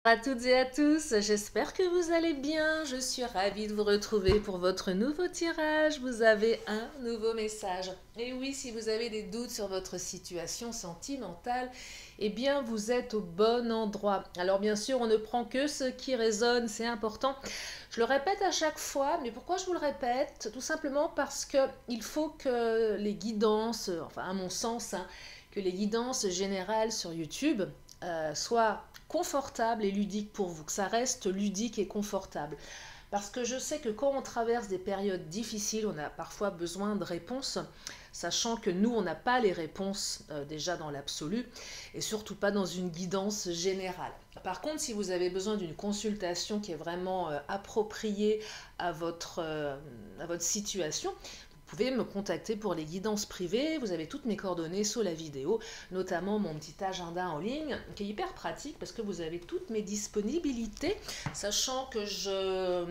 Bonjour à toutes et à tous, j'espère que vous allez bien. Je suis ravie de vous retrouver pour votre nouveau tirage. Vous avez un nouveau message. Et oui, si vous avez des doutes sur votre situation sentimentale, eh bien vous êtes au bon endroit. Alors bien sûr, on ne prend que ce qui résonne, c'est important. Je le répète à chaque fois, mais pourquoi je vous le répète? Tout simplement parce que il faut que les guidances, enfin à mon sens, hein, que les guidances générales sur YouTube soient confortable et ludique pour vous, que ça reste ludique et confortable. Parce que je sais que quand on traverse des périodes difficiles, on a parfois besoin de réponses, sachant que nous, on n'a pas les réponses déjà dans l'absolu, et surtout pas dans une guidance générale. Par contre, si vous avez besoin d'une consultation qui est vraiment appropriée à votre situation, vous pouvez me contacter pour les guidances privées. Vous avez toutes mes coordonnées sous la vidéo, notamment mon petit agenda en ligne qui est hyper pratique parce que vous avez toutes mes disponibilités, sachant que je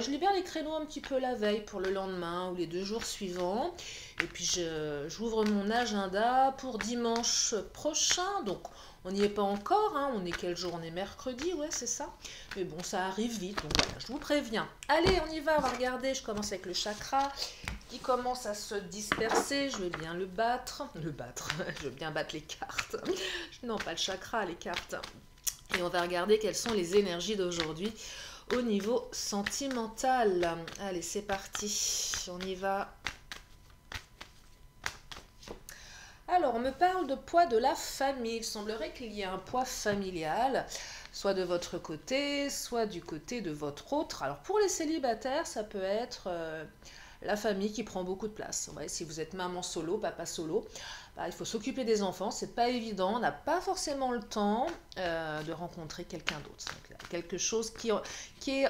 libère les créneaux un petit peu la veille pour le lendemain ou les 2 jours suivants. Et puis j'ouvre mon agenda pour dimanche prochain. Donc on n'y est pas encore, hein. On est quel jour? On est mercredi, ouais, c'est ça. Mais bon, ça arrive vite, donc voilà, je vous préviens. Allez, on y va, on va regarder. Je commence avec le chakra qui commence à se disperser. Je vais bien le battre. Je vais bien battre les cartes. Non, pas le chakra, les cartes. Et on va regarder quelles sont les énergies d'aujourd'hui au niveau sentimental. Allez, c'est parti. On y va. Alors, on me parle de poids de la famille. Il semblerait qu'il y ait un poids familial, soit de votre côté, soit du côté de votre autre. Alors, pour les célibataires, ça peut être la famille qui prend beaucoup de place. Ouais, si vous êtes maman solo, papa solo, bah, il faut s'occuper des enfants, c'est pas évident, on n'a pas forcément le temps de rencontrer quelqu'un d'autre. Quelque chose qui est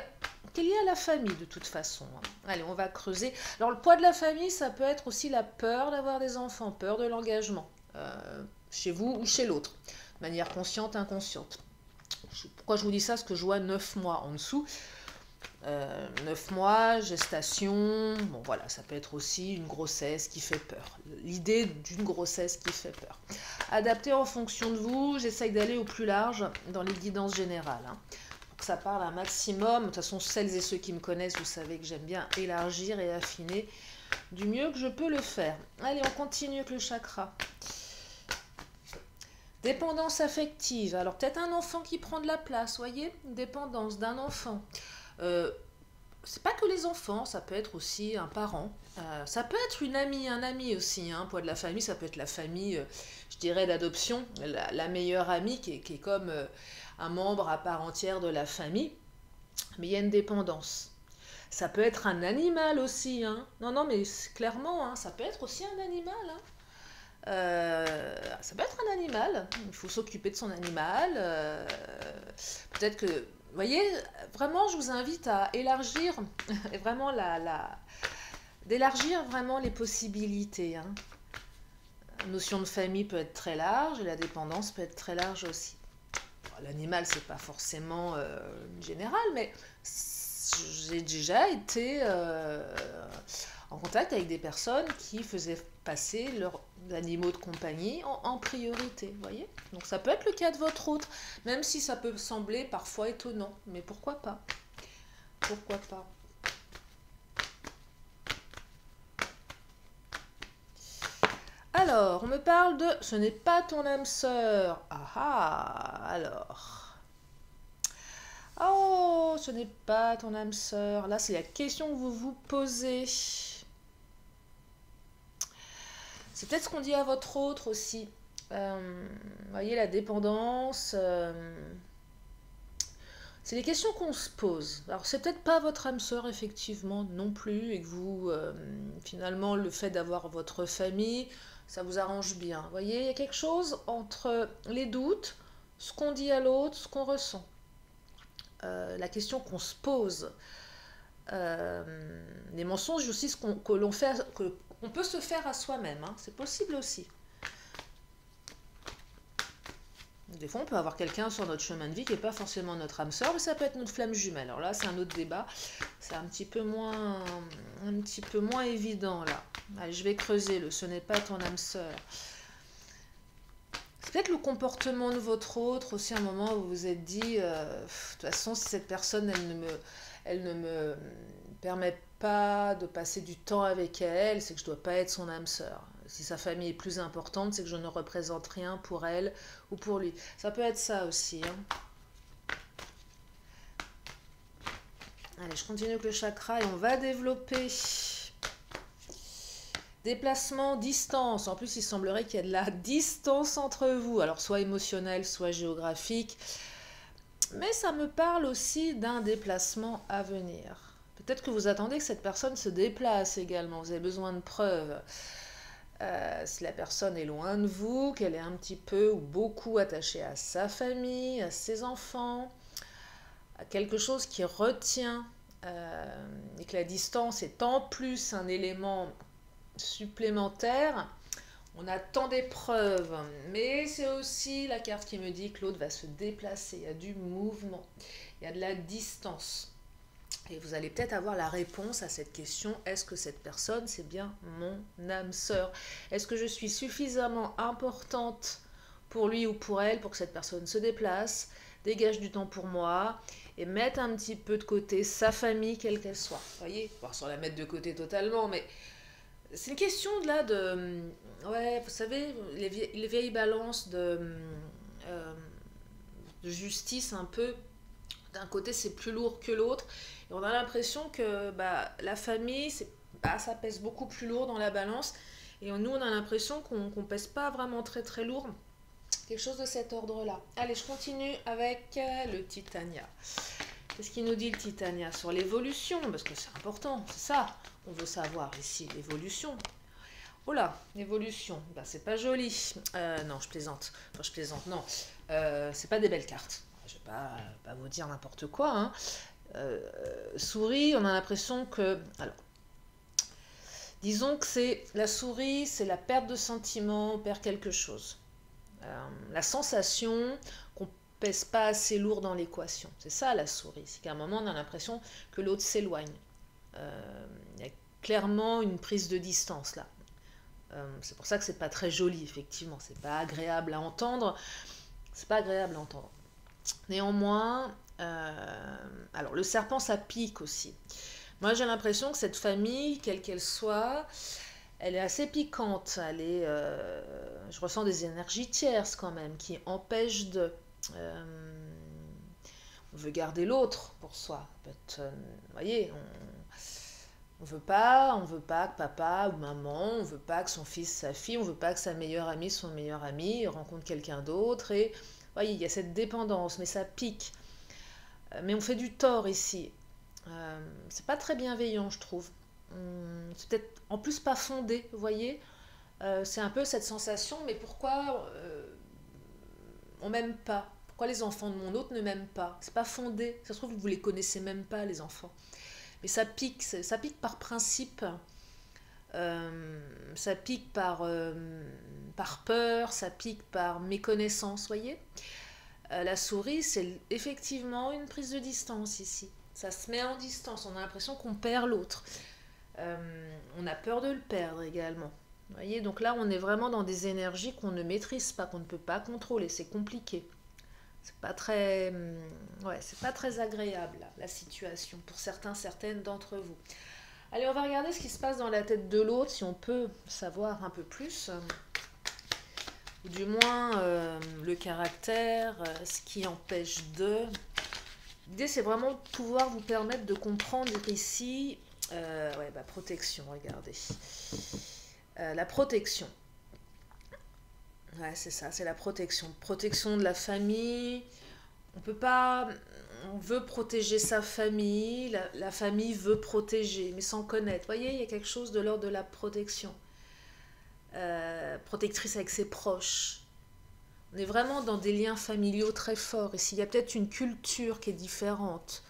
lié à la famille de toute façon. Allez, on va creuser. Alors le poids de la famille, ça peut être aussi la peur d'avoir des enfants, peur de l'engagement, chez vous ou chez l'autre, de manière consciente, inconsciente. Pourquoi je vous dis ça? Parce que je vois 9 mois en dessous. 9 mois, gestation, bon voilà, ça peut être aussi une grossesse qui fait peur. L'idée d'une grossesse qui fait peur. Adapté en fonction de vous, j'essaye d'aller au plus large dans les guidances générales, hein, pour que ça parle un maximum. De toute façon, celles et ceux qui me connaissent, vous savez que j'aime bien élargir et affiner du mieux que je peux le faire. Allez, on continue avec le chakra. Dépendance affective. Alors peut-être un enfant qui prend de la place, voyez? Dépendance d'un enfant. Euh, c'est pas que les enfants, ça peut être aussi un parent. Ça peut être une amie, un ami aussi, hein. Poids de la famille, ça peut être la famille, je dirais, d'adoption, la meilleure amie qui est comme un membre à part entière de la famille. Mais il y a une dépendance. Ça peut être un animal aussi, hein. Non, non, mais clairement, hein, ça peut être aussi un animal, hein. Ça peut être un animal, il faut s'occuper de son animal. Peut-être que, vous voyez, vraiment, je vous invite à élargir vraiment d'élargir vraiment les possibilités, hein. La notion de famille peut être très large et la dépendance peut être très large aussi. L'animal, c'est pas forcément général, mais j'ai déjà été en contact avec des personnes qui faisaient passer leurs animaux de compagnie en priorité, vous voyez? Donc ça peut être le cas de votre autre, même si ça peut sembler parfois étonnant, mais pourquoi pas? Pourquoi pas? Alors, on me parle de ce n'est pas ton âme sœur. Ah ah, alors. Oh, ce n'est pas ton âme sœur. Là, c'est la question que vous vous posez. C'est peut-être ce qu'on dit à votre autre aussi. Vous voyez, la dépendance. C'est des questions qu'on se pose. Alors, c'est peut-être pas votre âme sœur, effectivement, non plus, et que vous, finalement, le fait d'avoir votre famille, ça vous arrange bien. Vous voyez, il y a quelque chose entre les doutes, ce qu'on dit à l'autre, ce qu'on ressent. La question qu'on se pose. Les mensonges aussi, que l'on fait, qu'on peut se faire à soi-même, hein. C'est possible aussi. Des fois, on peut avoir quelqu'un sur notre chemin de vie qui n'est pas forcément notre âme sœur, mais ça peut être notre flamme jumelle. Alors là, c'est un autre débat. C'est un petit peu moins évident là. Allez, je vais creuser le ce n'est pas ton âme sœur. C'est peut-être le comportement de votre autre aussi, un moment où vous vous êtes dit, de toute façon, si cette personne, elle ne me permet pas de passer du temps avec elle, c'est que je ne dois pas être son âme sœur. Si sa famille est plus importante, c'est que je ne représente rien pour elle ou pour lui. Ça peut être ça aussi, hein. Allez, je continue avec le chakra et on va développer. Déplacement, distance. En plus, il semblerait qu'il y ait de la distance entre vous. Alors, soit émotionnelle, soit géographique. Mais ça me parle aussi d'un déplacement à venir. Peut-être que vous attendez que cette personne se déplace également. Vous avez besoin de preuves. Si la personne est loin de vous, qu'elle est un petit peu ou beaucoup attachée à sa famille, à ses enfants, à quelque chose qui retient, et que la distance est en plus un élément supplémentaire, on attend des preuves, mais c'est aussi la carte qui me dit que l'autre va se déplacer, il y a du mouvement, il y a de la distance. Et vous allez peut-être avoir la réponse à cette question, est-ce que cette personne, c'est bien mon âme sœur? Est-ce que je suis suffisamment importante pour lui ou pour elle pour que cette personne se déplace, dégage du temps pour moi et mette un petit peu de côté sa famille, quelle qu'elle soit? Vous voyez, pas sans la mettre de côté totalement, mais c'est une question de là de... Ouais, vous savez, les vieilles balances euh, de justice un peu. D'un côté, c'est plus lourd que l'autre. Et on a l'impression que la famille, ça pèse beaucoup plus lourd dans la balance. Et nous, on a l'impression qu'on ne pèse pas vraiment très très lourd. Quelque chose de cet ordre-là. Allez, je continue avec le Titania. Qu'est-ce qu'il nous dit le Titania sur l'évolution? Parce que c'est important, c'est ça. On veut savoir ici, l'évolution. Oh là, l'évolution, c'est pas joli. Non, je plaisante. Enfin, je plaisante, non. C'est pas des belles cartes. Je vais pas vous dire n'importe quoi, hein. Souris, on a l'impression que... Alors, disons que c'est la souris, c'est la perte de sentiment, on perd quelque chose. La sensation qu'on pèse pas assez lourd dans l'équation. C'est ça la souris. C'est qu'à un moment, on a l'impression que l'autre s'éloigne. Il y a clairement une prise de distance là. C'est pour ça que c'est pas très joli, effectivement. C'est pas agréable à entendre. C'est pas agréable à entendre. Néanmoins, alors le serpent, ça pique aussi. Moi, j'ai l'impression que cette famille, quelle qu'elle soit, elle est assez piquante. Je ressens des énergies tierces quand même, qui empêchent de... on veut garder l'autre pour soi. Vous voyez, on veut pas que papa ou maman, on veut pas que son fils, sa fille, on veut pas que sa meilleure amie, son meilleur ami rencontre quelqu'un d'autre. Et voyez, il y a cette dépendance, mais ça pique. Mais on fait du tort ici. C'est pas très bienveillant, je trouve. C'est peut-être en plus pas fondé, vous voyez. C'est un peu cette sensation, mais pourquoi on m'aime pas? Pourquoi les enfants de mon autre ne m'aiment pas? C'est pas fondé. Ça se trouve, vous les connaissez même pas, les enfants. Mais ça pique par principe. Ça pique par peur, ça pique par méconnaissance, voyez. La souris, c'est effectivement une prise de distance ici. Ça se met en distance, on a l'impression qu'on perd l'autre. On a peur de le perdre également. Vous voyez, donc là, on est vraiment dans des énergies qu'on ne maîtrise pas, qu'on ne peut pas contrôler. C'est compliqué. C'est pas très, c'est pas très agréable là, la situation pour certaines d'entre vous. Allez, on va regarder ce qui se passe dans la tête de l'autre, si on peut savoir un peu plus, ou du moins le caractère, ce qui empêche de... L'idée, c'est vraiment de pouvoir vous permettre de comprendre ici, protection, regardez. La protection. Ouais, c'est ça, c'est la protection. Protection de la famille. On veut protéger sa famille, la famille veut protéger, mais sans connaître. Vous voyez, il y a quelque chose de l'ordre de la protection. Protectrice avec ses proches. On est vraiment dans des liens familiaux très forts. Ici, il y a peut-être une culture qui est différente.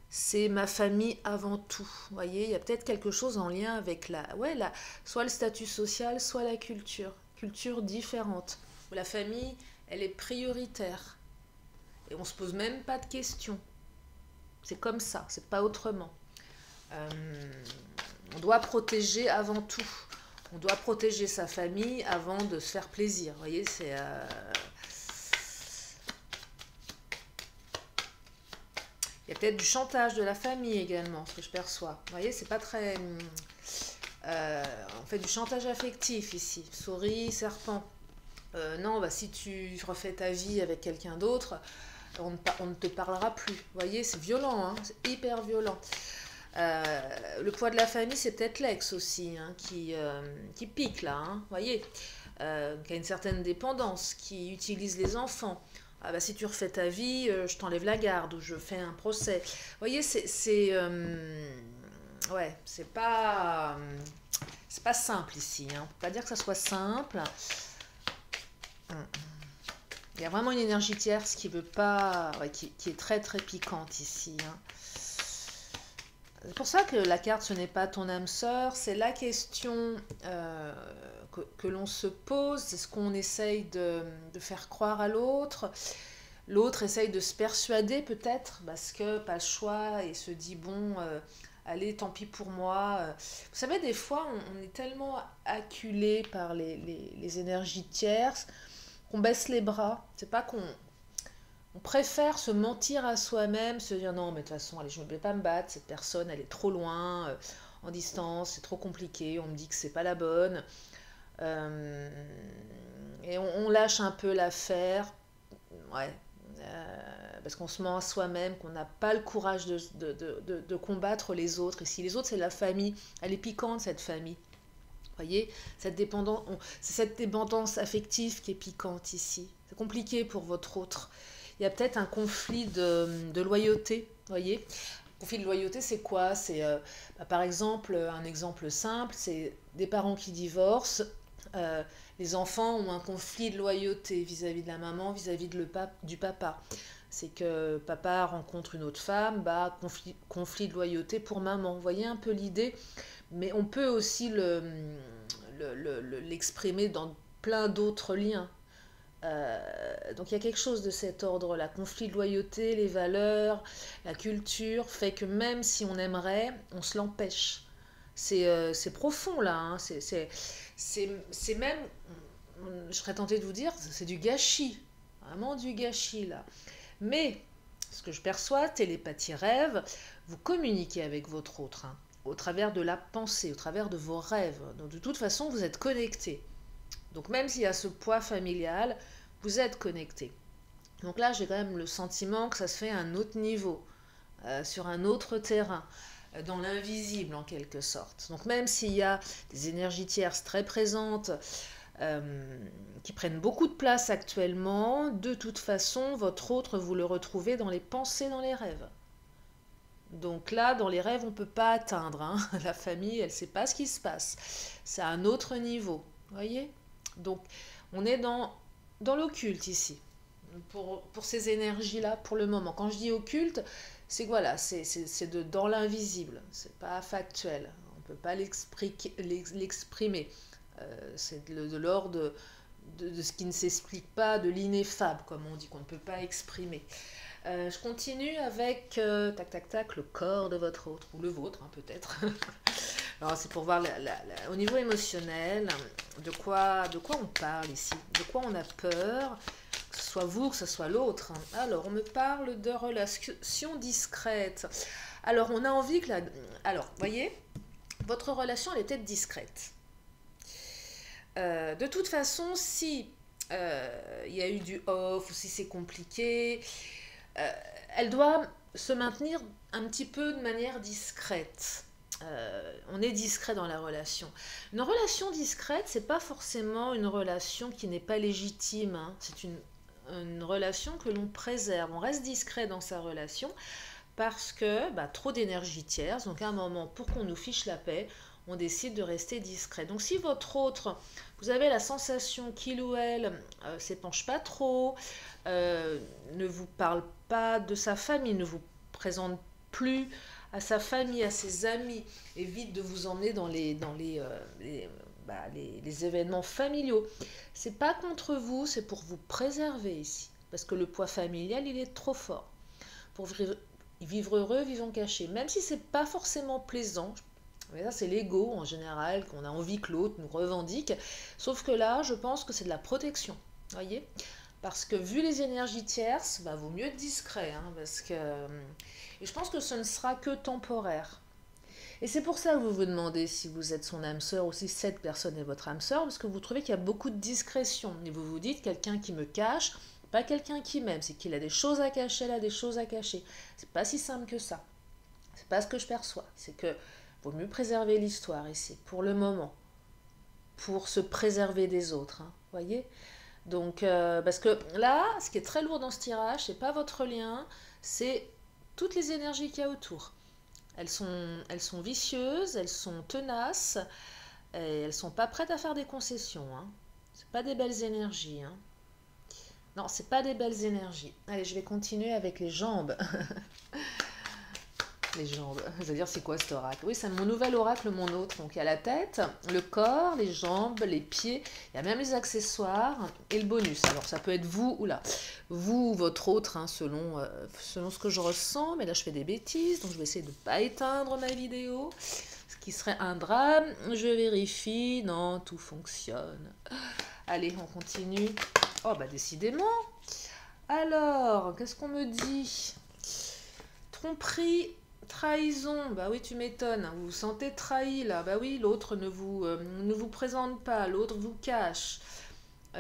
C'est ma famille avant tout. Vous voyez, il y a peut-être quelque chose en lien avec soit le statut social, soit la culture. Culture différente. Où la famille, elle est prioritaire. Et on ne se pose même pas de questions. C'est comme ça, c'est pas autrement. On doit protéger avant tout. on doit protéger sa famille avant de se faire plaisir. Vous voyez, c'est... Il y a peut-être du chantage de la famille également, ce que je perçois. Vous voyez, c'est pas très... on fait du chantage affectif ici. Souris, serpent. Non, bah, si tu refais ta vie avec quelqu'un d'autre, on ne te parlera plus. Vous voyez, c'est violent, hein, c'est hyper violent. Le poids de la famille, c'est peut-être l'ex aussi, hein, qui pique là, hein, vous voyez, qui a une certaine dépendance, qui utilise les enfants. Ah bah, si tu refais ta vie, je t'enlève la garde ou je fais un procès. Vous voyez, ouais, c'est pas simple ici. Hein. On ne peut pas dire que ça soit simple. Il y a vraiment une énergie tierce qui veut pas, ouais, qui est très très piquante ici. Hein. C'est pour ça que la carte, ce n'est pas ton âme sœur, c'est la question que l'on se pose, c'est ce qu'on essaye de faire croire à l'autre. L'autre essaye de se persuader peut-être, parce que pas le choix, et se dit, bon, allez, tant pis pour moi. Vous savez, des fois, on est tellement acculé par les énergies tierces qu'on baisse les bras. C'est pas qu'on... On préfère se mentir à soi-même, se dire non, mais de toute façon, allez, je ne vais pas me battre, cette personne, elle est trop loin, en distance, c'est trop compliqué, on me dit que c'est pas la bonne. Et on lâche un peu l'affaire, ouais, parce qu'on se ment à soi-même, qu'on n'a pas le courage de combattre les autres. Et si les autres, c'est la famille, elle est piquante, cette famille. Vous voyez, c'est cette dépendance affective qui est piquante ici. C'est compliqué pour votre autre. Il y a peut-être un conflit de loyauté, vous voyez. Conflit de loyauté, c'est quoi? C'est, par exemple, un exemple simple, c'est des parents qui divorcent. Les enfants ont un conflit de loyauté vis-à-vis de la maman, vis-à-vis du papa. C'est que papa rencontre une autre femme, bah, conflit de loyauté pour maman. Vous voyez un peu l'idée? Mais on peut aussi l'exprimer dans plein d'autres liens. Donc il y a quelque chose de cet ordre-là. Conflit de loyauté, les valeurs, la culture, fait que même si on aimerait, on se l'empêche. C'est profond là, hein. C'est même, je serais tentée de vous dire, c'est du gâchis. Vraiment du gâchis là. Mais, ce que je perçois, télépathie rêve, vous communiquez avec votre autre, hein, au travers de la pensée, au travers de vos rêves. Donc de toute façon, vous êtes connectés. Donc même s'il y a ce poids familial, vous êtes connectés. Donc là, j'ai quand même le sentiment que ça se fait à un autre niveau, sur un autre terrain, dans l'invisible en quelque sorte. Donc même s'il y a des énergies tierces très présentes, qui prennent beaucoup de place actuellement, de toute façon, votre autre, vous le retrouvez dans les pensées, dans les rêves. Donc là, dans les rêves, on ne peut pas atteindre. Hein. La famille, elle ne sait pas ce qui se passe. C'est à un autre niveau. Vous voyez? Donc, on est dans l'occulte ici, pour ces énergies-là, pour le moment. Quand je dis occulte, c'est voilà, c'est dans l'invisible. C'est pas factuel. On ne peut pas l'exprimer. C'est de l'ordre de ce qui ne s'explique pas, de l'ineffable, comme on dit, qu'on ne peut pas exprimer. Je continue avec, tac, tac, tac, le corps de votre autre, ou le vôtre, hein, peut-être. Alors, c'est pour voir au niveau émotionnel, de quoi on parle ici, de quoi on a peur, que ce soit vous, que ce soit l'autre. Alors, on me parle de relations discrètes. Alors, on a envie que Alors, voyez, votre relation, elle est peut-être discrète. De toute façon, si il y a eu du off, ou si c'est compliqué, elle doit se maintenir un petit peu de manière discrète. On est discret dans la relation. Une relation discrète, c'est pas forcément une relation qui n'est pas légitime. Hein. C'est une relation que l'on préserve. On reste discret dans sa relation parce que trop d'énergie tierce. Donc à un moment, pour qu'on nous fiche la paix, on décide de rester discret. Donc si votre autre, vous avez la sensation qu'il ou elle s'épanche pas trop, ne vous parle pas de sa famille, ne vous présente plus à sa famille, à ses amis, évite de vous emmener dans les événements familiaux. C'est pas contre vous, c'est pour vous préserver ici. Parce que le poids familial, il est trop fort. Pour vivre heureux, vivons cachés. Même si c'est pas forcément plaisant, Mais ça, c'est l'ego en général, qu'on a envie que l'autre nous revendique. Sauf que là, je pense que c'est de la protection. Voyez? Parce que vu les énergies tierces, bah, vaut mieux être discret. Hein, parce que, et je pense que ce ne sera que temporaire. Et c'est pour ça que vous vous demandez si vous êtes son âme sœur ou si cette personne est votre âme sœur, parce que vous trouvez qu'il y a beaucoup de discrétion. Et vous vous dites, quelqu'un qui me cache, pas quelqu'un qui m'aime, c'est qu'il a des choses à cacher, elle a des choses à cacher. C'est pas si simple que ça. C'est pas ce que je perçois. C'est que vaut mieux préserver l'histoire ici, pour le moment, pour se préserver des autres. Hein, voyez? Donc, parce que là, ce qui est très lourd dans ce tirage, c'est pas votre lien, c'est toutes les énergies qu'il y a autour. Elles sont vicieuses, elles sont tenaces, et elles sont pas prêtes à faire des concessions. Hein. C'est pas des belles énergies. Hein. Non, c'est pas des belles énergies. Allez, je vais continuer avec les jambes. Les jambes. Je veux dire, c'est quoi cet oracle? Oui, c'est mon nouvel oracle, mon autre. Donc, il y a la tête, le corps, les jambes, les pieds. Il y a même les accessoires et le bonus. Alors, ça peut être vous ou là. Vous ou votre autre, hein, selon ce que je ressens. Mais là, je fais des bêtises. Donc, je vais essayer de ne pas éteindre ma vidéo. Ce qui serait un drame. Je vérifie. Non, tout fonctionne. Allez, on continue. Oh, bah, décidément. Alors, qu'est-ce qu'on me dit? Tromperie. Trahison, bah oui, tu m'étonnes, vous vous sentez trahi là, bah oui, l'autre ne vous présente pas, l'autre vous cache.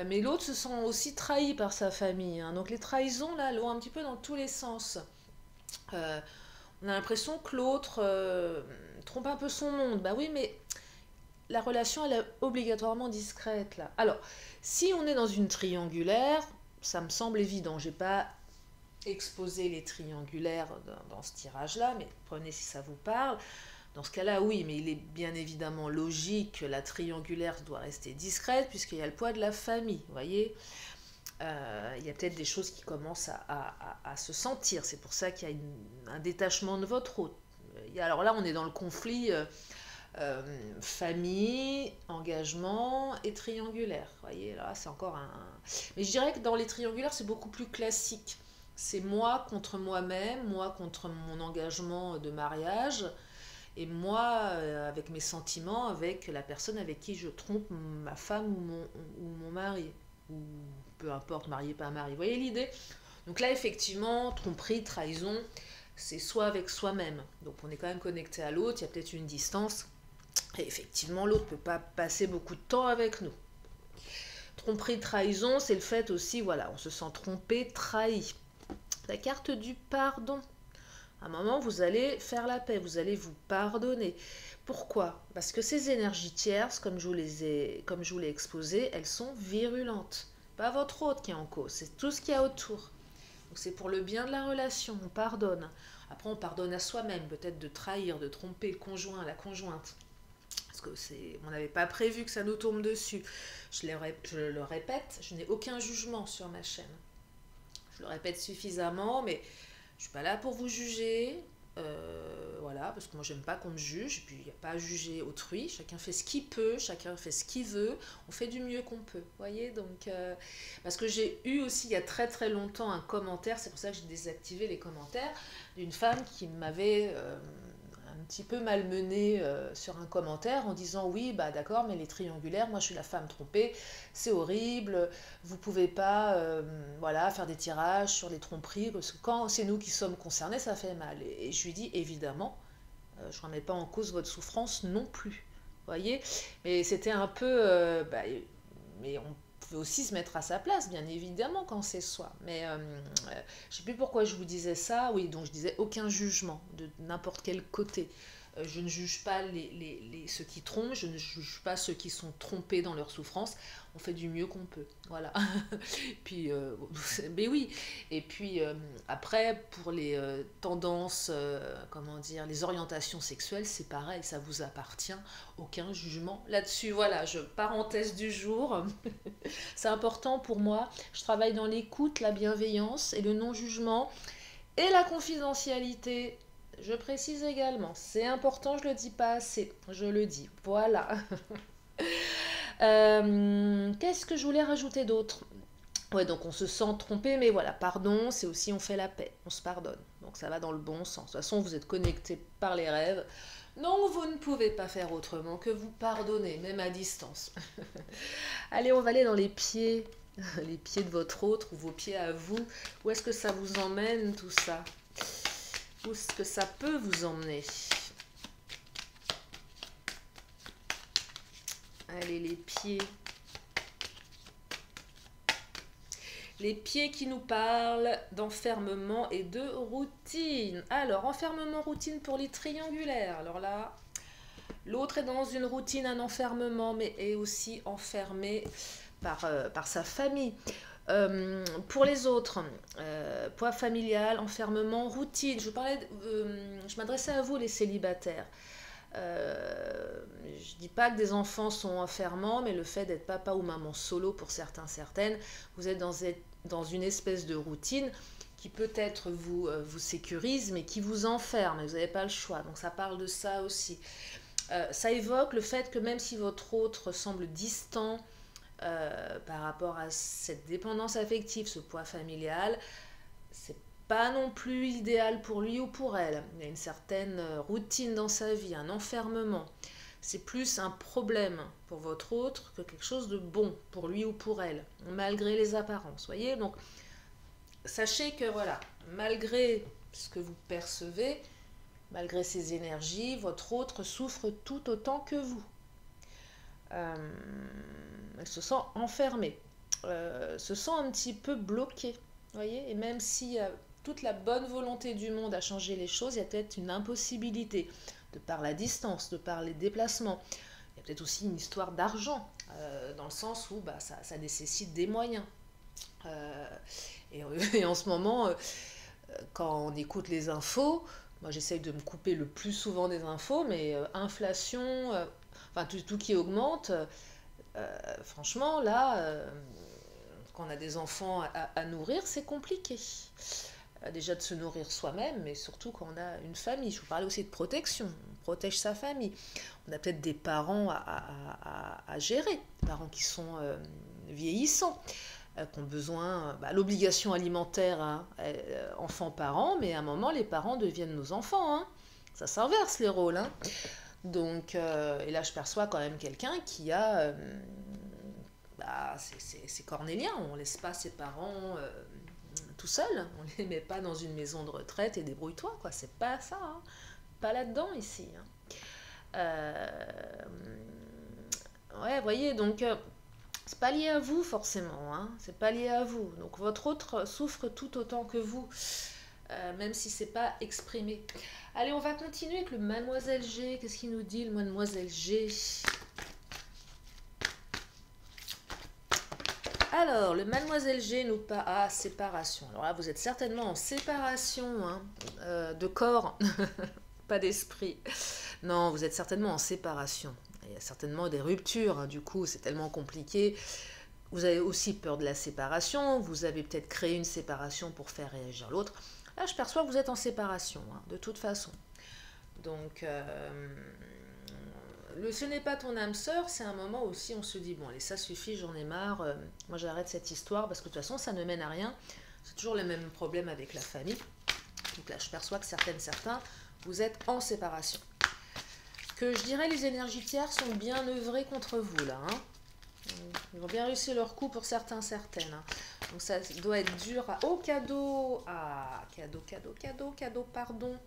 Mais l'autre se sent aussi trahi par sa famille. Hein. Donc les trahisons là, elles vont un petit peu dans tous les sens. On a l'impression que l'autre trompe un peu son monde. Bah oui, mais la relation, elle est obligatoirement discrète là. Alors, si on est dans une triangulaire, ça me semble évident, j'ai pas exposer les triangulaires dans ce tirage-là, mais prenez si ça vous parle. Dans ce cas-là, oui, mais il est bien évidemment logique que la triangulaire doit rester discrète, puisqu'il y a le poids de la famille, vous voyez. Il y a peut-être des choses qui commencent à se sentir, c'est pour ça qu'il y a un détachement de votre hôte. Alors là, on est dans le conflit famille, engagement et triangulaire, vous voyez, là, c'est encore un... Mais je dirais que dans les triangulaires, c'est beaucoup plus classique. C'est moi contre moi-même, moi contre mon engagement de mariage, et moi avec mes sentiments, avec la personne avec qui je trompe ma femme ou mon mari, ou peu importe, marié, pas marié. Vous voyez l'idée? Donc là, effectivement, tromperie, trahison, c'est soit avec soi-même. Donc on est quand même connecté à l'autre, il y a peut-être une distance, et effectivement, l'autre ne peut pas passer beaucoup de temps avec nous. Tromperie, trahison, c'est le fait aussi, voilà, on se sent trompé, trahi. La carte du pardon. À un moment, vous allez faire la paix, vous allez vous pardonner. Pourquoi? Parce que ces énergies tierces, comme je vous l'ai exposé, elles sont virulentes. Pas votre autre qui est en cause, c'est tout ce qu'il y a autour. Donc c'est pour le bien de la relation, on pardonne. Après, on pardonne à soi-même, peut-être de trahir, de tromper le conjoint, la conjointe. Parce que on n'avait pas prévu que ça nous tombe dessus. Je le répète, je n'ai aucun jugement sur ma chaîne. Je le répète suffisamment, mais je ne suis pas là pour vous juger. Voilà, parce que moi, j'aime pas qu'on me juge. Et puis, il n'y a pas à juger autrui. Chacun fait ce qu'il peut, chacun fait ce qu'il veut. On fait du mieux qu'on peut. Voyez, donc, parce que j'ai eu aussi, il y a très très longtemps, un commentaire. C'est pour ça que j'ai désactivé les commentaires d'une femme qui m'avait un petit peu malmenée sur un commentaire en disant oui, bah d'accord, mais les triangulaires, moi je suis la femme trompée, c'est horrible, vous pouvez pas voilà, faire des tirages sur les tromperies, parce que quand c'est nous qui sommes concernés, ça fait mal. Et je lui dis évidemment, je ne remets pas en cause votre souffrance non plus, voyez, mais c'était un peu, mais on peut aussi se mettre à sa place, bien évidemment, quand c'est soi. Mais je ne sais plus pourquoi je vous disais ça. Oui, donc je disais aucun jugement de n'importe quel côté. Je ne juge pas ceux qui trompent, je ne juge pas ceux qui sont trompés dans leur souffrance. On fait du mieux qu'on peut. Voilà. Puis, mais oui. Et puis, après, pour les tendances, comment dire, les orientations sexuelles, c'est pareil, ça vous appartient. Aucun jugement là-dessus. Voilà, parenthèse du jour. C'est important pour moi. Je travaille dans l'écoute, la bienveillance et le non-jugement et la confidentialité. Je précise également, c'est important, je ne le dis pas assez, je le dis, voilà. Qu'est-ce que je voulais rajouter d'autre? Ouais, donc on se sent trompé, mais voilà, pardon, c'est aussi on fait la paix, on se pardonne. Donc ça va dans le bon sens. De toute façon, vous êtes connecté par les rêves. Non, vous ne pouvez pas faire autrement que vous pardonner, même à distance. Allez, on va aller dans les pieds, les pieds de votre autre ou vos pieds à vous. Où est-ce que ça vous emmène tout ça? Où est-ce que ça peut vous emmener? Allez, les pieds. Les pieds qui nous parlent d'enfermement et de routine. Alors, enfermement, routine pour les triangulaires. Alors là, l'autre est dans une routine, un enfermement, mais est aussi enfermé par sa famille. Pour les autres, poids familial, enfermement, routine. Je m'adressais à vous, les célibataires. Je dis pas que des enfants sont enfermants, mais le fait d'être papa ou maman solo pour certains, certaines, vous êtes dans une espèce de routine qui peut-être vous sécurise, mais qui vous enferme, et vous n'avez pas le choix. Donc ça parle de ça aussi. Ça évoque le fait que même si votre autre semble distant par rapport à cette dépendance affective, ce poids familial, c'est pas non plus idéal pour lui ou pour elle. Il y a une certaine routine dans sa vie, un enfermement. C'est plus un problème pour votre autre que quelque chose de bon pour lui ou pour elle, malgré les apparences. Voyez, donc sachez que voilà, malgré ce que vous percevez, malgré ces énergies, votre autre souffre tout autant que vous. Elle se sent enfermée, se sent un petit peu bloquée. Voyez, et même si toute la bonne volonté du monde à changer les choses, il y a peut-être une impossibilité, de par la distance, de par les déplacements. Il y a peut-être aussi une histoire d'argent, dans le sens où ça nécessite des moyens. Et en ce moment, quand on écoute les infos, moi j'essaye de me couper le plus souvent des infos, mais inflation, enfin tout qui augmente, franchement là, quand on a des enfants à nourrir, c'est compliqué. Déjà de se nourrir soi-même, mais surtout quand on a une famille. Je vous parlais aussi de protection, on protège sa famille. On a peut-être des parents à gérer, des parents qui sont vieillissants, qui ont besoin, l'obligation alimentaire, hein, enfants-parents, mais à un moment, les parents deviennent nos enfants. Hein. Ça s'inverse les rôles. Hein. Donc, et là, je perçois quand même quelqu'un qui a... c'est cornélien, on ne laisse pas ses parents tout seuls, on ne les met pas dans une maison de retraite et débrouille-toi, quoi. C'est pas ça, hein. Pas là-dedans ici. Hein. Ouais, voyez, donc c'est pas lié à vous forcément, hein. C'est pas lié à vous. Donc votre autre souffre tout autant que vous, même si c'est pas exprimé. Allez, on va continuer avec le Mademoiselle G. Qu'est-ce qu'il nous dit le Mademoiselle G? Alors, le Mademoiselle G nous parle à séparation. Alors là, vous êtes certainement en séparation, hein, de corps, pas d'esprit. Non, vous êtes certainement en séparation. Il y a certainement des ruptures, hein, du coup, c'est tellement compliqué. Vous avez aussi peur de la séparation. Vous avez peut-être créé une séparation pour faire réagir l'autre. Là, je perçois que vous êtes en séparation, hein, de toute façon. Donc... ce n'est pas ton âme sœur, c'est un moment aussi on se dit bon allez ça suffit, j'en ai marre, moi j'arrête cette histoire parce que de toute façon ça ne mène à rien, c'est toujours le même problème avec la famille. Donc là je perçois que certains, vous êtes en séparation. Que je dirais les énergies tierces sont bien œuvrées contre vous là. Hein. Ils vont bien réussir leur coup pour certaines. Hein. Donc ça doit être dur à... Oh cadeau. Ah cadeau, pardon.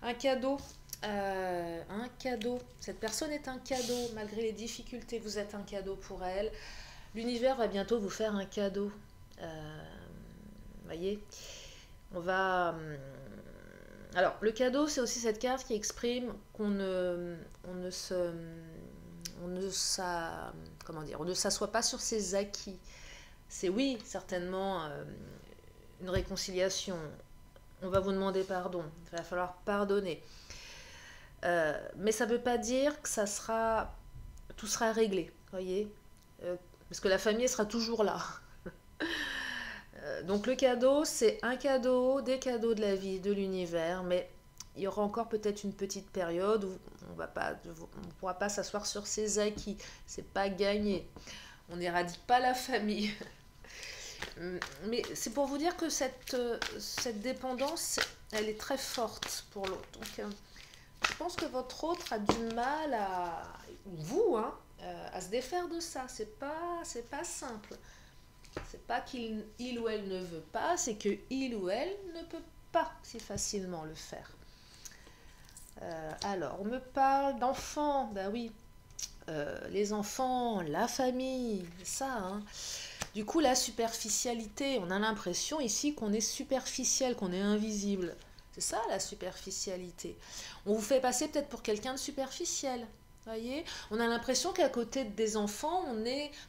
Un cadeau. Un cadeau. Cette personne est un cadeau. Malgré les difficultés, vous êtes un cadeau pour elle. L'univers va bientôt vous faire un cadeau. Voyez, on va... Alors, le cadeau, c'est aussi cette carte qui exprime qu'on ne s'assoit pas sur ses acquis. C'est oui, certainement, une réconciliation. On va vous demander pardon. Il va falloir pardonner. Mais ça ne veut pas dire que tout sera réglé, voyez, parce que la famille sera toujours là. Donc le cadeau, c'est un cadeau, des cadeaux de la vie, de l'univers, mais il y aura encore peut-être une petite période où on ne pourra pas s'asseoir sur ses acquis, c'est pas gagné. On n'éradique pas la famille. Mais c'est pour vous dire que cette dépendance, elle est très forte pour l'autre. Donc, je pense que votre autre a du mal ou vous, hein, à se défaire de ça. C'est pas simple. C'est pas il ou elle ne veut pas, c'est que il ou elle ne peut pas si facilement le faire. Alors, on me parle d'enfants, ben oui, les enfants, la famille, ça, hein. Du coup, la superficialité, on a l'impression ici qu'on est superficiel, qu'on est invisible. C'est ça la superficialité. On vous fait passer peut-être pour quelqu'un de superficiel. Voyez, on a l'impression qu'à côté des enfants,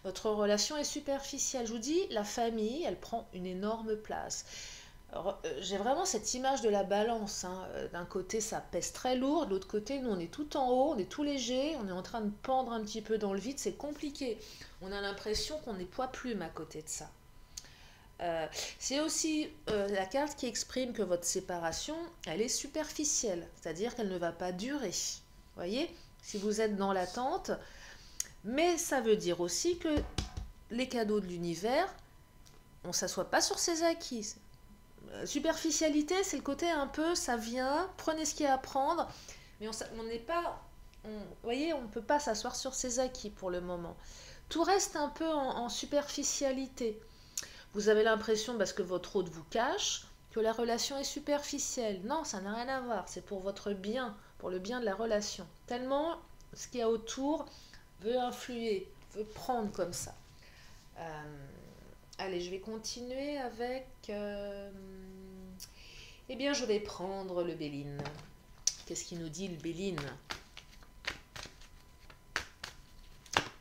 votre relation est superficielle. Je vous dis, la famille, elle prend une énorme place. J'ai vraiment cette image de la balance, hein. D'un côté, ça pèse très lourd, de l'autre côté, nous, on est tout en haut, on est tout léger, on est en train de pendre un petit peu dans le vide, c'est compliqué. On a l'impression qu'on est poids-plume à côté de ça. C'est aussi la carte qui exprime que votre séparation, elle est superficielle, c'est-à-dire qu'elle ne va pas durer. Voyez, si vous êtes dans l'attente, mais ça veut dire aussi que les cadeaux de l'univers, on ne s'assoit pas sur ses acquis. Superficialité, c'est le côté un peu, ça vient, prenez ce qu'il y a à prendre, mais on n'est pas, vous voyez, on ne peut pas s'asseoir sur ses acquis pour le moment. Tout reste un peu en superficialité. Vous avez l'impression, parce que votre hôte vous cache, que la relation est superficielle. Non, ça n'a rien à voir, c'est pour votre bien, pour le bien de la relation. Tellement ce qu'il y a autour veut influer, veut prendre comme ça. Allez, je vais continuer avec... Eh bien, je vais prendre le Béline. Qu'est-ce qu'il nous dit, le Béline?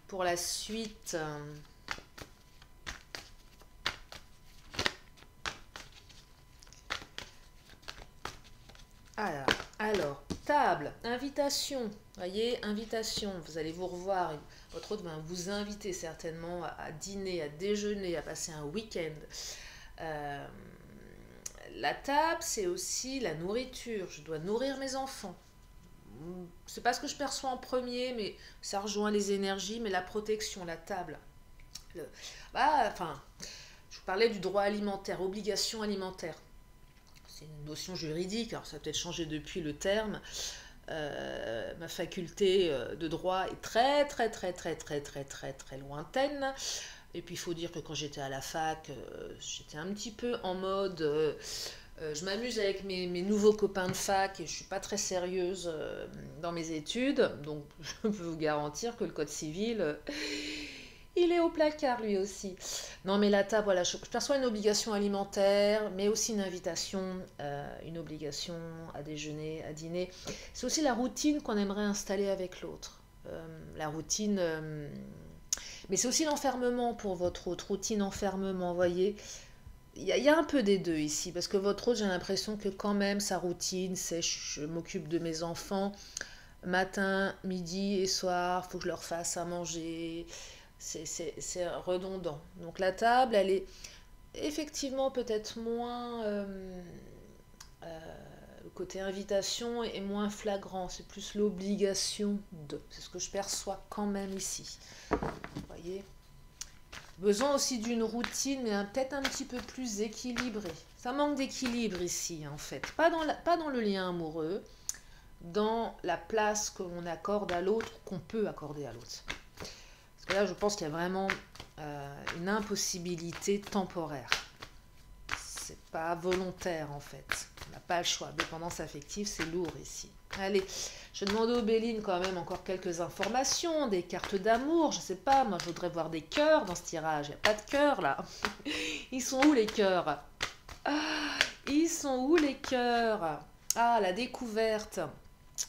Pour la suite... Alors, table, invitation. Voyez, invitation. Vous allez vous revoir. Votre hôte va vous inviter certainement à dîner, à déjeuner, à passer un week-end. La table, c'est aussi la nourriture. Je dois nourrir mes enfants. C'est pas ce que je perçois en premier, mais ça rejoint les énergies, mais la protection, la table. Je vous parlais du droit alimentaire, obligation alimentaire. C'est une notion juridique, alors ça a peut-être changé depuis le terme. Ma faculté de droit est très lointaine. Et puis il faut dire que quand j'étais à la fac, j'étais un petit peu en mode je m'amuse avec mes nouveaux copains de fac et je suis pas très sérieuse dans mes études. Donc je peux vous garantir que le code civil, il est au placard lui aussi. Non mais la table, voilà, je perçois une obligation alimentaire, mais aussi une invitation, une obligation à déjeuner, à dîner. C'est aussi la routine qu'on aimerait installer avec l'autre. La routine... mais c'est aussi l'enfermement pour votre autre, routine, enfermement, voyez. Il y a un peu des deux ici, parce que votre autre, j'ai l'impression que quand même, sa routine, c'est je m'occupe de mes enfants, matin, midi et soir, il faut que je leur fasse à manger, c'est redondant. Donc la table, elle est effectivement peut-être moins... le côté invitation est moins flagrant, c'est plus l'obligation de. C'est ce que je perçois quand même ici. Vous voyez ? Besoin aussi d'une routine, mais peut-être un petit peu plus équilibrée. Ça manque d'équilibre ici, en fait. Pas dans le lien amoureux, dans la place qu'on accorde à l'autre, qu'on peut accorder à l'autre. Parce que là, je pense qu'il y a vraiment une impossibilité temporaire. C'est pas volontaire, en fait. On n'a pas le choix. Dépendance affective, c'est lourd ici. Allez, je demande aux Béline quand même encore quelques informations, des cartes d'amour, je sais pas, moi je voudrais voir des cœurs dans ce tirage. Il n'y a pas de cœurs là. Ils sont où les cœurs? Ils sont où les cœurs? Ah, la découverte.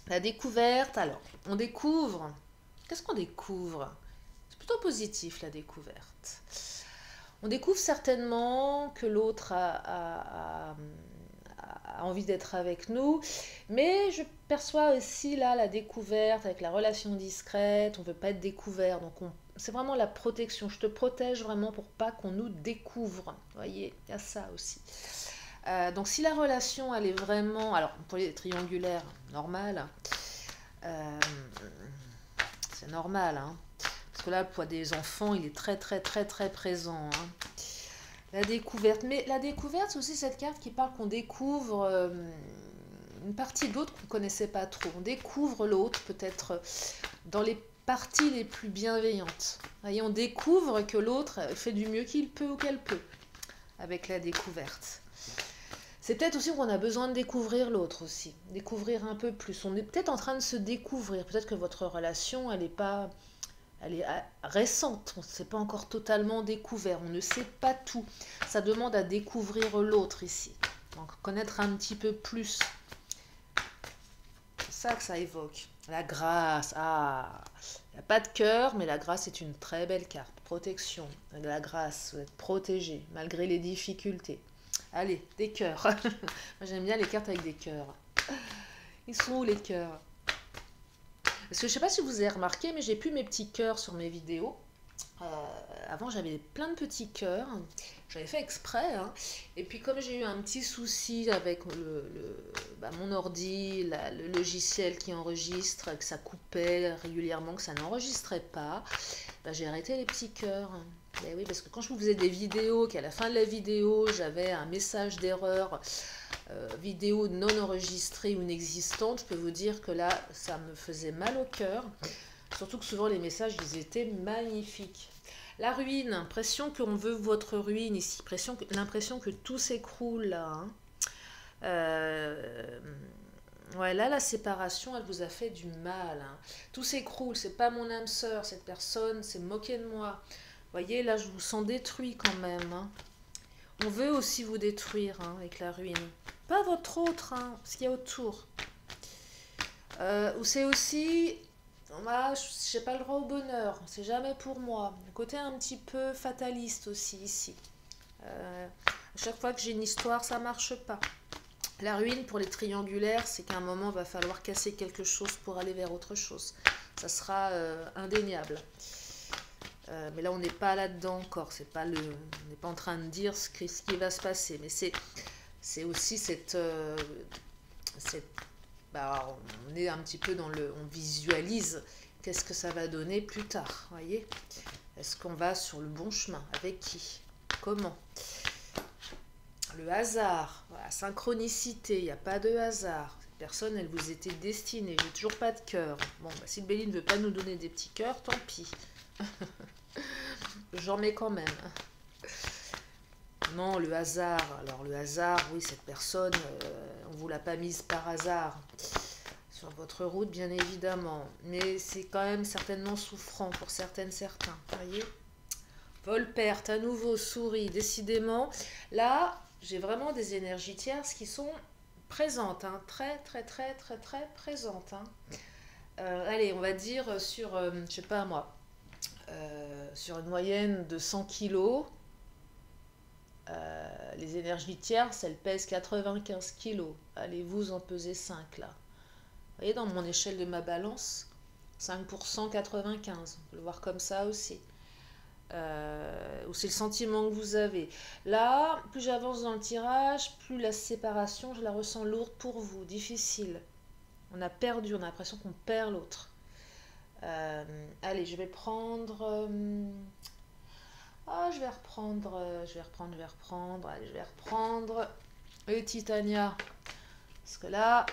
La découverte, alors, on découvre. Qu'est-ce qu'on découvre? C'est plutôt positif la découverte. On découvre certainement que l'autre a envie d'être avec nous, mais je perçois aussi là la découverte avec la relation discrète, on ne veut pas être découvert, donc c'est vraiment la protection, je te protège vraiment pour pas qu'on nous découvre, vous voyez, il y a ça aussi. Donc si la relation elle est vraiment, alors pour les triangulaires, normal, c'est normal, hein, parce que là le poids des enfants il est très présent, hein. La découverte. Mais la découverte, c'est aussi cette carte qui parle qu'on découvre une partie de l'autre qu'on ne connaissait pas trop. On découvre l'autre peut-être dans les parties les plus bienveillantes. Vous voyez, on découvre que l'autre fait du mieux qu'il peut ou qu'elle peut avec la découverte. C'est peut-être aussi qu'on a besoin de découvrir l'autre aussi, découvrir un peu plus. On est peut-être en train de se découvrir. Peut-être que votre relation, elle est récente. On ne s'est pas encore totalement découvert. On ne sait pas tout. Ça demande à découvrir l'autre ici. Donc connaître un petit peu plus. C'est ça que ça évoque. La grâce. Ah, il n'y a pas de cœur, mais la grâce est une très belle carte. Protection. La grâce, vous êtes protégé malgré les difficultés. Allez, des cœurs. Moi j'aime bien les cartes avec des cœurs. Ils sont où les cœurs? Parce que je ne sais pas si vous avez remarqué, mais j'ai plus mes petits cœurs sur mes vidéos. Avant j'avais plein de petits cœurs. J'avais fait exprès. Hein. Et puis comme j'ai eu un petit souci avec mon ordi, le logiciel qui enregistre, que ça coupait régulièrement, que ça n'enregistrait pas, j'ai arrêté les petits cœurs. Mais oui, parce que quand je vous faisais des vidéos, qu'à la fin de la vidéo, j'avais un message d'erreur, vidéo non enregistrée ou inexistante, je peux vous dire que là, ça me faisait mal au cœur. Surtout que souvent, les messages, ils étaient magnifiques. La ruine, impression qu'on veut votre ruine ici, l'impression que tout s'écroule là. Hein. Ouais, là, la séparation, elle vous a fait du mal. Hein. Tout s'écroule, c'est pas mon âme sœur, cette personne s'est moquée de moi. Vous voyez, là, je vous sens détruit quand même. Hein. On veut aussi vous détruire hein, avec la ruine. Pas votre autre, hein, ce qu'il y a autour. Ou c'est aussi, moi, je n'ai pas le droit au bonheur, c'est jamais pour moi. Le côté un petit peu fataliste aussi ici. À chaque fois que j'ai une histoire, ça marche pas. La ruine pour les triangulaires, c'est qu'à un moment, il va falloir casser quelque chose pour aller vers autre chose. Ça sera indéniable. Mais là, on n'est pas là-dedans encore. On n'est pas en train de dire ce qui va se passer. Mais c'est aussi on est un petit peu on visualise qu'est-ce que ça va donner plus tard. Voyez, est-ce qu'on va sur le bon chemin? Avec qui? Comment? Le hasard, la synchronicité, il n'y a pas de hasard. Cette personne, elle vous était destinée. J'ai toujours pas de cœur. Bon, si Béline ne veut pas nous donner des petits cœurs, tant pis. J'en mets quand même. Non, le hasard. Alors le hasard, oui, cette personne, on ne vous l'a pas mise par hasard. Sur votre route, bien évidemment. Mais c'est quand même certainement souffrant pour certaines, certains. Voyez? Vol-perte, à nouveau, souris, décidément. Là, j'ai vraiment des énergies tierces qui sont présentes. Hein, très, très, très, très, très présentes. Hein. Allez, on va dire sur, je sais pas moi, sur une moyenne de 100 kilos, les énergies tierces, elles pèsent 95 kilos. Allez, vous en pesez 5 là. Vous voyez, dans mon échelle de ma balance, 5%, 95. On peut le voir comme ça aussi. Ou c'est le sentiment que vous avez. Là, plus j'avance dans le tirage, plus la séparation, je la ressens lourde pour vous, difficile. On a perdu, on a l'impression qu'on perd l'autre. Allez, je vais prendre... je vais reprendre... Allez, je vais reprendre le Titania. Parce que là,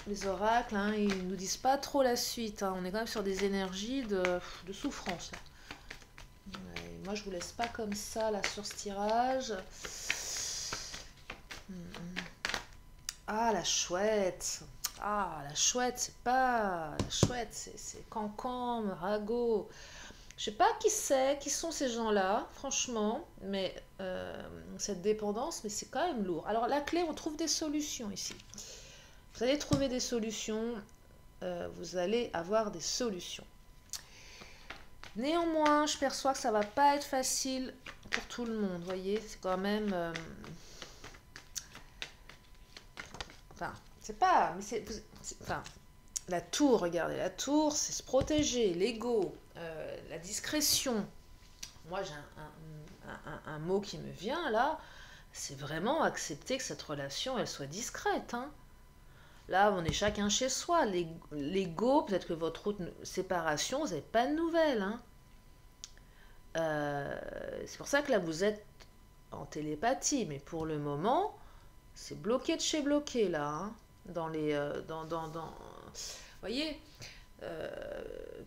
les oracles, hein, ils nous disent pas trop la suite. Hein. On est quand même sur des énergies de souffrance. Là. Et moi, je vous laisse pas comme ça, là, sur ce tirage. Ah, la chouette. Ah, la chouette, c'est pas... La chouette, c'est Cancan, Rago. Je sais pas qui sont ces gens-là, franchement, mais cette dépendance, mais c'est quand même lourd. Alors, la clé, on trouve des solutions ici. Vous allez trouver des solutions, vous allez avoir des solutions. Néanmoins, je perçois que ça va pas être facile pour tout le monde, vous voyez, c'est quand même... Enfin, c'est pas... Mais enfin, la tour, regardez, la tour, c'est se protéger, l'ego, la discrétion. Moi, j'ai un mot qui me vient là, c'est vraiment accepter que cette relation, elle soit discrète. Hein. Là, on est chacun chez soi. L'ego, peut-être que votre route séparation, vous n'avez pas de nouvelles. Hein. C'est pour ça que là, vous êtes en télépathie, mais pour le moment, c'est bloqué de chez bloqué, là, hein, dans les... voyez,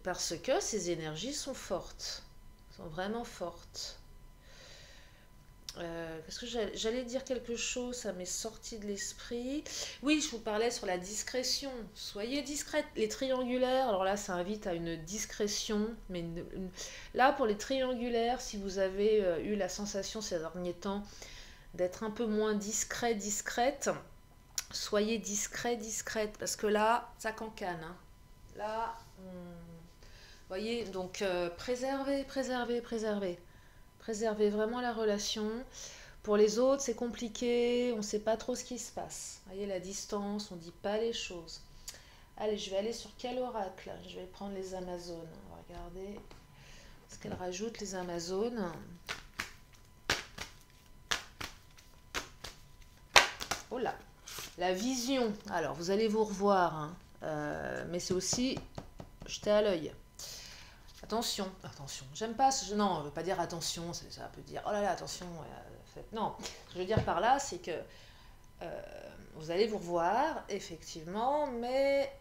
parce que ces énergies sont fortes, sont vraiment fortes. Parce que j'allais dire quelque chose, ça m'est sorti de l'esprit. Oui, je vous parlais sur la discrétion. Soyez discrète. Les triangulaires, alors là, ça invite à une discrétion. Mais là, pour les triangulaires, si vous avez eu la sensation ces derniers temps d'être un peu moins discret, discrète, soyez discret, discrète. Parce que là, ça cancane. Hein. Là, voyez, donc préservez, préservez, préservez. Préservez vraiment la relation. Pour les autres, c'est compliqué, on ne sait pas trop ce qui se passe. Vous voyez la distance, on ne dit pas les choses. Allez, je vais aller sur quel oracle? Je vais prendre les Amazones. On va regarder ce qu'elles rajoutent, les Amazones. Oh là, la vision. Alors, vous allez vous revoir, hein. Mais c'est aussi jeter à l'œil. Attention, attention, j'aime pas, non, on ne veut pas dire attention, ça peut dire, oh là là, attention, non, ce que je veux dire par là, c'est que vous allez vous revoir, effectivement, mais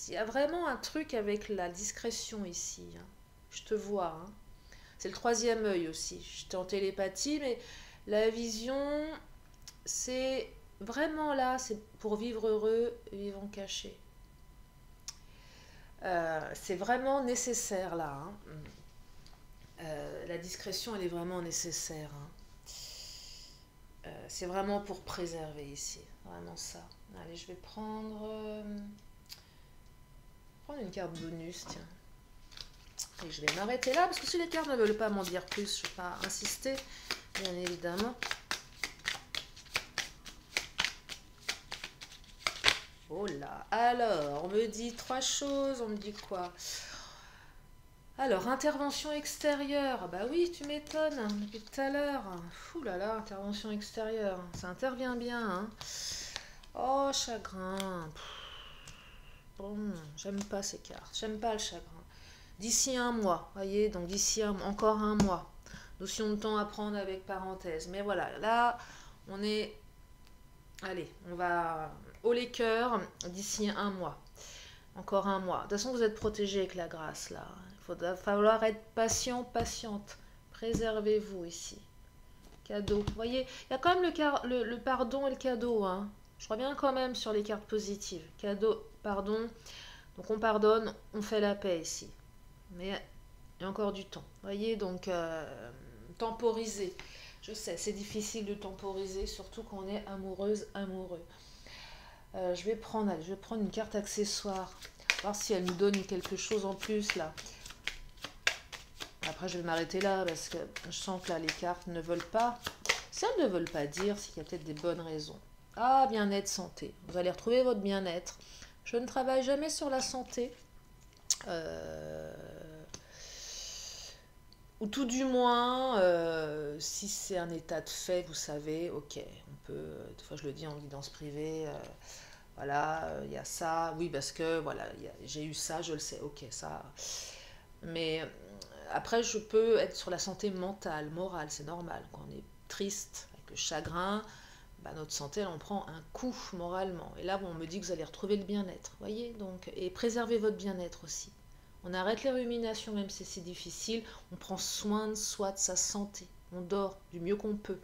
il y a vraiment un truc avec la discrétion ici, hein. Je te vois, hein. C'est le troisième œil aussi, j'étais en télépathie, mais la vision, c'est vraiment là, c'est pour vivre heureux, vivant caché. C'est vraiment nécessaire là, hein. La discrétion elle est vraiment nécessaire, hein. C'est vraiment pour préserver ici, vraiment ça. Allez, je vais prendre une carte bonus, tiens. Et je vais m'arrêter là parce que si les cartes ne veulent pas m'en dire plus, je ne vais pas insister, bien évidemment. Oh là, alors, on me dit 3 choses, on me dit quoi? Alors, intervention extérieure, bah oui, tu m'étonnes, depuis tout à l'heure. Ouh là là, intervention extérieure, ça intervient bien, hein. Oh, chagrin. Bon, j'aime pas ces cartes, j'aime pas le chagrin. D'ici un mois, voyez, donc d'ici encore un mois. Notion de temps à prendre avec parenthèse. Mais voilà, là, on est... Allez, on va... haut les cœurs d'ici un mois. Encore un mois. De toute façon, vous êtes protégé avec la grâce, là. Il va falloir être patient, patiente. Préservez-vous ici. Cadeau. Vous voyez, il y a quand même le pardon et le cadeau, hein. Je reviens quand même sur les cartes positives. Cadeau, pardon. Donc, on pardonne, on fait la paix ici. Mais il y a encore du temps. Vous voyez, donc, temporiser. Je sais, c'est difficile de temporiser, surtout quand on est amoureuse, amoureux. Je vais prendre une carte accessoire, voir si elle nous donne quelque chose en plus là. Après je vais m'arrêter là parce que je sens que là les cartes ne veulent pas. Si elles ne veulent pas dire, c'est qu'il y a peut-être des bonnes raisons. Ah, bien-être, santé. Vous allez retrouver votre bien-être. Je ne travaille jamais sur la santé. Ou tout du moins, si c'est un état de fait, vous savez, ok, on peut, des fois je le dis en guidance privée, voilà, il y a ça, oui, parce que voilà, j'ai eu ça, je le sais, ok, ça. Mais après, je peux être sur la santé mentale, morale, c'est normal. Quand on est triste, avec le chagrin, bah, notre santé, elle en prend un coup moralement. Et là, on me dit que vous allez retrouver le bien-être, voyez, donc, et préservez votre bien-être aussi. On arrête les ruminations, même si c'est difficile. On prend soin de soi, de sa santé. On dort du mieux qu'on peut.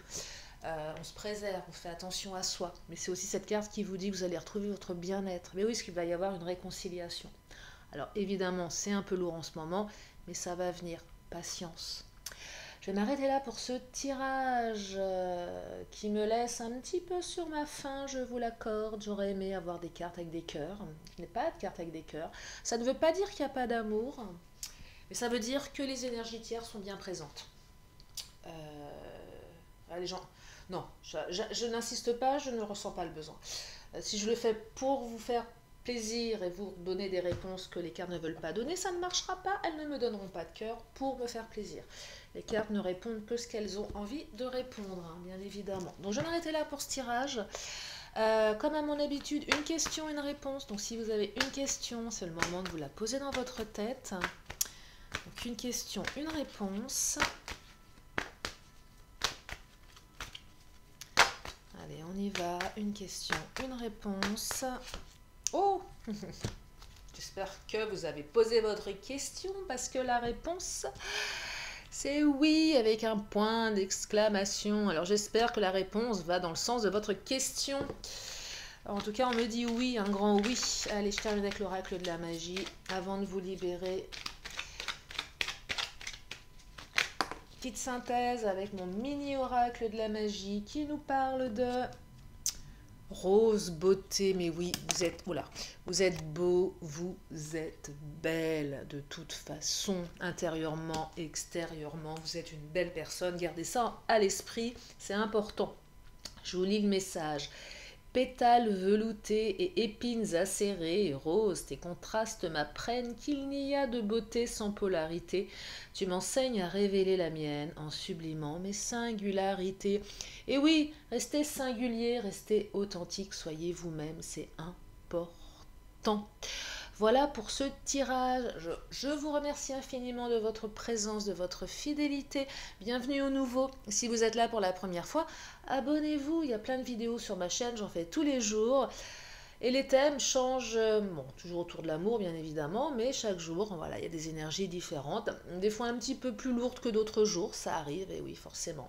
On se préserve, on fait attention à soi. Mais c'est aussi cette carte qui vous dit que vous allez retrouver votre bien-être. Mais oui, parce qu'il va y avoir une réconciliation. Alors évidemment, c'est un peu lourd en ce moment, mais ça va venir. Patience. Je vais m'arrêter là pour ce tirage qui me laisse un petit peu sur ma faim, je vous l'accorde. J'aurais aimé avoir des cartes avec des cœurs. Il n'y a pas de cartes avec des cœurs. Ça ne veut pas dire qu'il n'y a pas d'amour, mais ça veut dire que les énergies tierces sont bien présentes. Les gens... Non, je n'insiste pas, je ne ressens pas le besoin. Si je le fais pour vous faire plaisir et vous donner des réponses que les cartes ne veulent pas donner, ça ne marchera pas, elles ne me donneront pas de cœur pour me faire plaisir. Les cartes ne répondent que ce qu'elles ont envie de répondre, hein, bien évidemment. Donc je vais m'arrêter là pour ce tirage. Comme à mon habitude, une question, une réponse. Donc si vous avez une question, c'est le moment de vous la poser dans votre tête. Donc une question, une réponse. y va. Une question, une réponse. Oh! J'espère que vous avez posé votre question parce que la réponse, c'est oui avec un point d'exclamation. Alors j'espère que la réponse va dans le sens de votre question. Alors, en tout cas, on me dit oui, un grand oui. Allez, je termine avec l'oracle de la magie avant de vous libérer. Petite synthèse avec mon mini oracle de la magie qui nous parle de rose, beauté. Mais oui, vous êtes, oula, vous êtes beau, vous êtes belle de toute façon, intérieurement, extérieurement. Vous êtes une belle personne. Gardez ça à l'esprit, c'est important. Je vous lis le message. Pétales veloutés et épines acérées, roses, tes contrastes m'apprennent qu'il n'y a de beauté sans polarité. Tu m'enseignes à révéler la mienne en sublimant mes singularités. Et oui, restez singulier, restez authentique, soyez vous-même, c'est important. Voilà pour ce tirage. Je vous remercie infiniment de votre présence, de votre fidélité. Bienvenue aux nouveaux. Si vous êtes là pour la première fois, abonnez-vous. Il y a plein de vidéos sur ma chaîne, j'en fais tous les jours. Et les thèmes changent, bon, toujours autour de l'amour bien évidemment, mais chaque jour, voilà, il y a des énergies différentes. Des fois un petit peu plus lourdes que d'autres jours, ça arrive, et oui, forcément.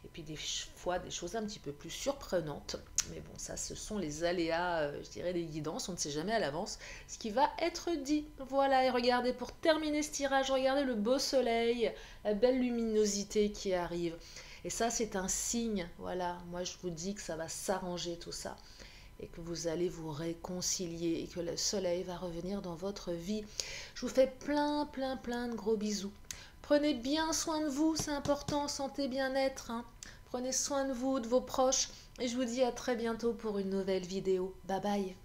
Et puis des fois des choses un petit peu plus surprenantes. Mais bon, ça, ce sont les aléas, je dirais, des guidances. On ne sait jamais à l'avance ce qui va être dit. Voilà, et regardez, pour terminer ce tirage, regardez le beau soleil, la belle luminosité qui arrive. Et ça, c'est un signe. Voilà, moi, je vous dis que ça va s'arranger tout ça. Et que vous allez vous réconcilier et que le soleil va revenir dans votre vie. Je vous fais plein de gros bisous. Prenez bien soin de vous, c'est important, santé, bien-être. Hein. Prenez soin de vous, de vos proches. Et je vous dis à très bientôt pour une nouvelle vidéo. Bye bye.